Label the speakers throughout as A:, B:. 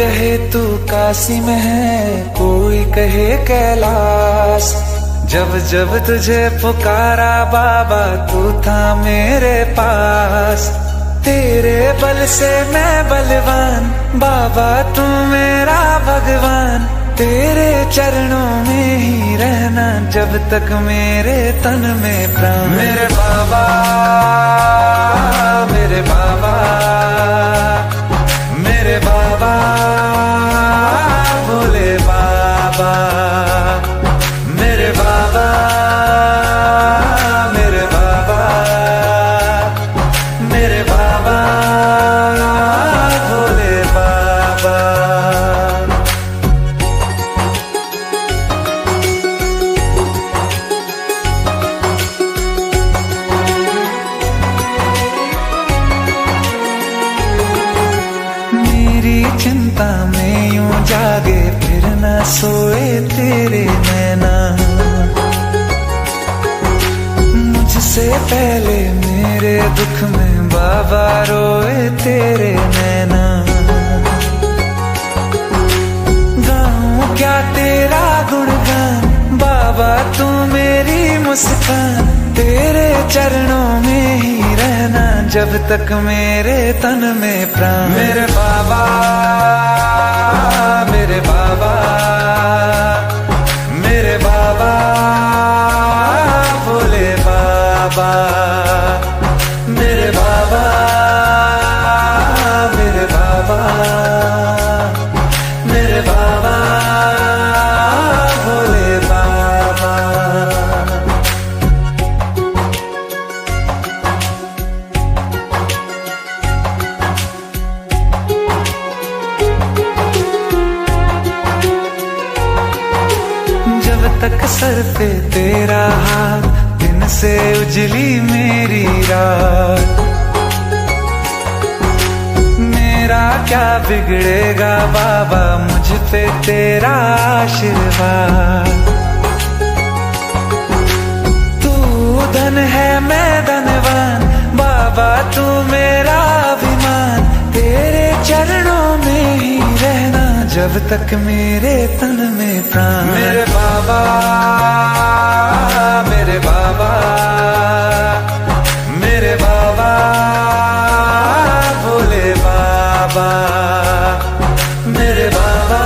A: कहे तू काशी में है, कोई कहे कैलाश। जब जब तुझे पुकारा बाबा तू था मेरे पास। तेरे बल से मैं बलवान, बाबा तू मेरा भगवान। तेरे चरणों में ही रहना जब तक मेरे तन में प्राण। मेरे बाबा, मेरे बाबा, मेरे बाबा, भोले बाबा। मेरे बाबा, मेरे बाबा, मेरे बाबा, भोले बाबा। मेरी चिंता में यूं जागे फिर न सोए तेरे नैना। मुझसे पहले मेरे दुख में बाबा रोए तेरे नैना। गाऊं क्या तेरा गुणगान, बाबा तू मेरी मुस्कान। तेरे चरणों में ही रहना जब तक मेरे तन में प्राण। मेरे बाबा, मेरे बाबा, मेरे बाबा, भोले बाबा। मेरे बाबा, मेरे बाबा, मेरे बाबा, भोले बाबा। जब तक सर पे तेरा हाथ, दिन से उजली मेरी रात। मेरा क्या बिगड़ेगा बाबा, मुझ पे तेरा आशीर्वाद। तू धन है मैं धनवान, बाबा तू मेरा अभिमान। तेरे चरणों में ही रहना जब तक मेरे तन में प्राण। मेरे बाबा, मेरे बाबा, मेरे बाबा, भोले बाबा। मेरे बाबा,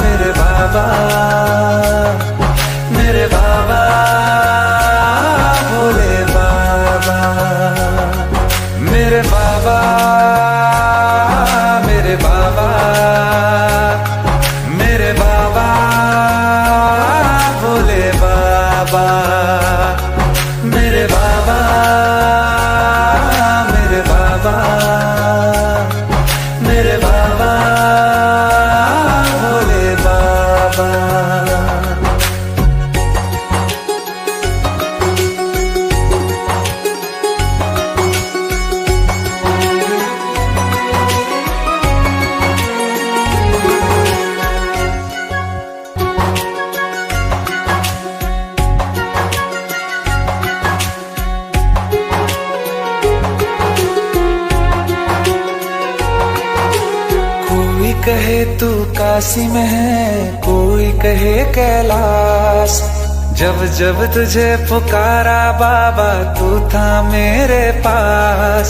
A: मेरे बाबा, मेरे बाबा, भोले बाबा। मेरे बाबा, मेरे बाबा, मेरे बाबा, भोले बाबा। मेरे बाबा, मेरे बाबा, मेरे बाबा, भोले बाबा। कोई कहे तू काशी में है, कोई कहे कैलाश। जब जब तुझे पुकारा बाबा तू था मेरे पास।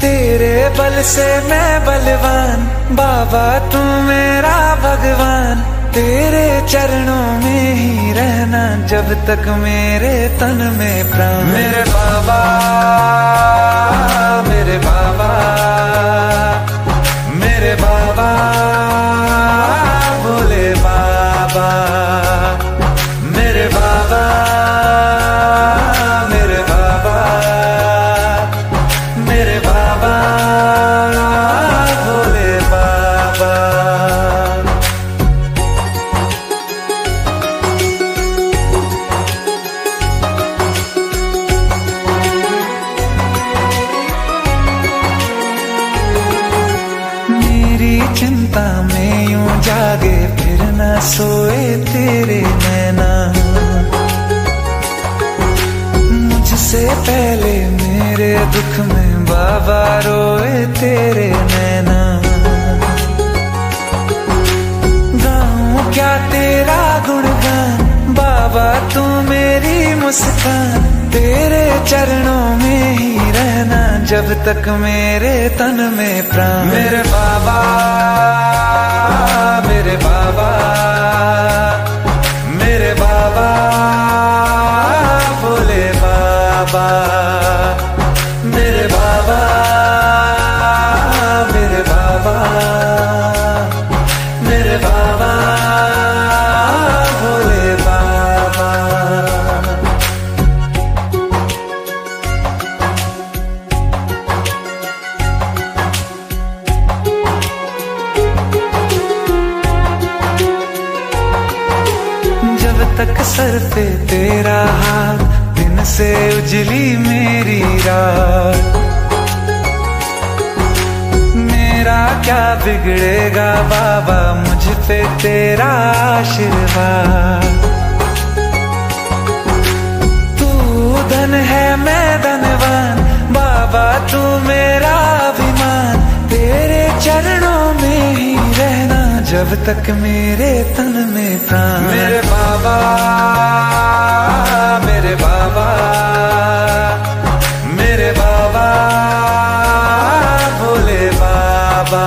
A: तेरे बल से मैं बलवान, बाबा तू मेरा भगवान। तेरे चरणों में ही रहना जब तक मेरे तन में प्राण। मेरे बाबा, मेरे बाबा, मेरे बाबा, भोले बाबा। मेरे बाबा, मेरे बाबा, मेरे बाबा, भोले बाबा। चिंता में यूं जागे फिर न सोए तेरे नैना। मुझसे पहले मेरे दुख में बाबा रोए तेरे नैना। क्या तेरा गुणगान बाबा, तू मेरी मुस्कान, तेरे चरणों में ही रहना जब तक मेरे तन में प्राण। मेरे बाबा, मेरे बाबा, मेरे बाबा, भोले बाबा, मेरे बाबा, मेरे बाबा, मेरे बाबा, भोले बाबा। जब तक सर पे तेरा हाथ, दिन से उजली मेरी रात, मेरा क्या बिगड़ेगा बाबा, मुझ पे तेरा आशीर्वाद। तू धन है मैं धनवान बाबा, तू मेरा अभिमान, तेरे चरणों में ही रहना जब तक मेरे तन में प्राण। मेरे बाबा, मेरे बाबा, मेरे बाबा, भोले बाबा,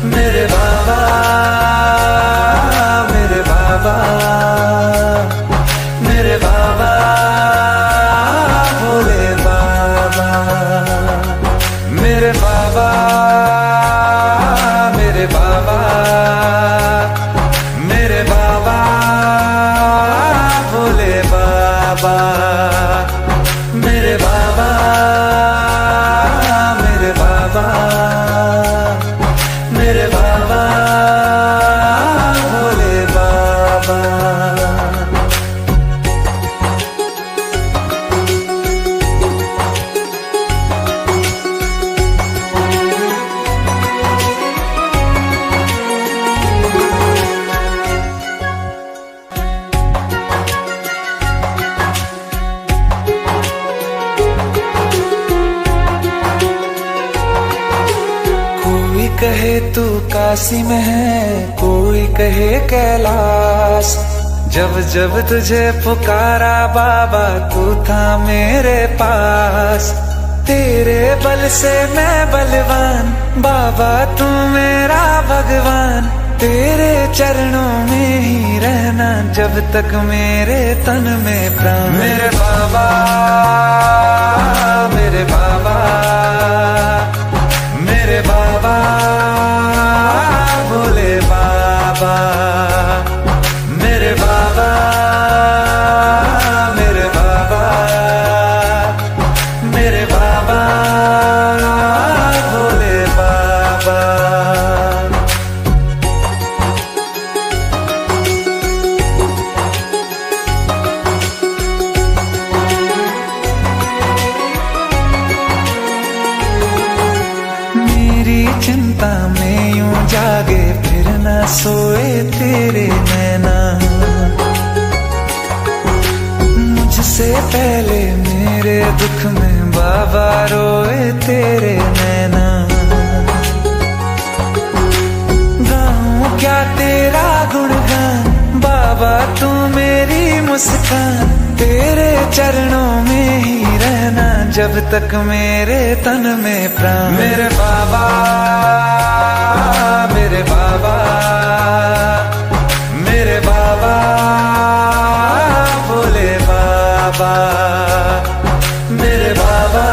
A: मेरे बाबा, मेरे बाबा, मेरे बाबा, भोले बाबा, मेरे बाबा, मेरे बाबा, मेरे बाबा, भोले बाबा, मेरे बाबा, मेरे बाबा, मेरे बाबा, भोले बाबा। कोई कहे तू काशी में है, कोई कहे कैलाश, जब जब तुझे पुकारा बाबा तू था मेरे पास। तेरे बल से मैं बलवान बाबा, तू मेरा भगवान, तेरे चरणों में ही रहना जब तक मेरे तन में प्राण। मेरे बाबा, मेरे बाबा, मेरे बाबा, भोले बाबा, मेरे बाबा, मेरे बाबा, मेरे बाबा, भोले बाबा। मेरी चिंता में यूं जागे फिर न सोए तेरे नैना, मुझसे पहले मेरे दुख में बाबा रोए तेरे नैना। गाऊं क्या तेरा गुणगान बाबा, तू मेरी मुस्कान, तेरे चरणों में ही रहना जब तक मेरे तन में प्राण। मेरे बाबा, मेरे बाबा, मेरे बाबा, भोले बाबा, मेरे बाबा,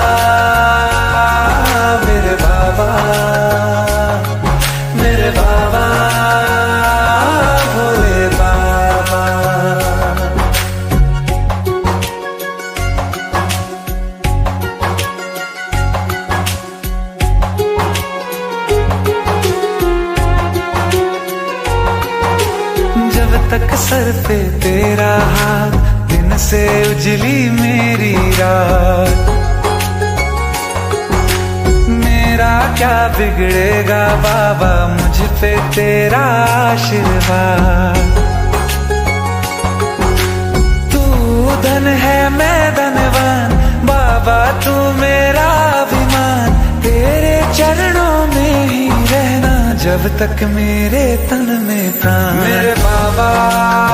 A: मेरे बाबा, मेरे बाबा, भोले बाबा। जब तक सर पे तेरा हाथ, दिन से उजली मेरी रात, मेरा क्या बिगड़ेगा बाबा, मुझ पे तेरा आशीर्वाद। तू धन है मैं धनवान बाबा, तू मेरा अभिमान, तेरे चरणों में ही रहना जब तक मेरे तन में प्राण। मेरे बाबा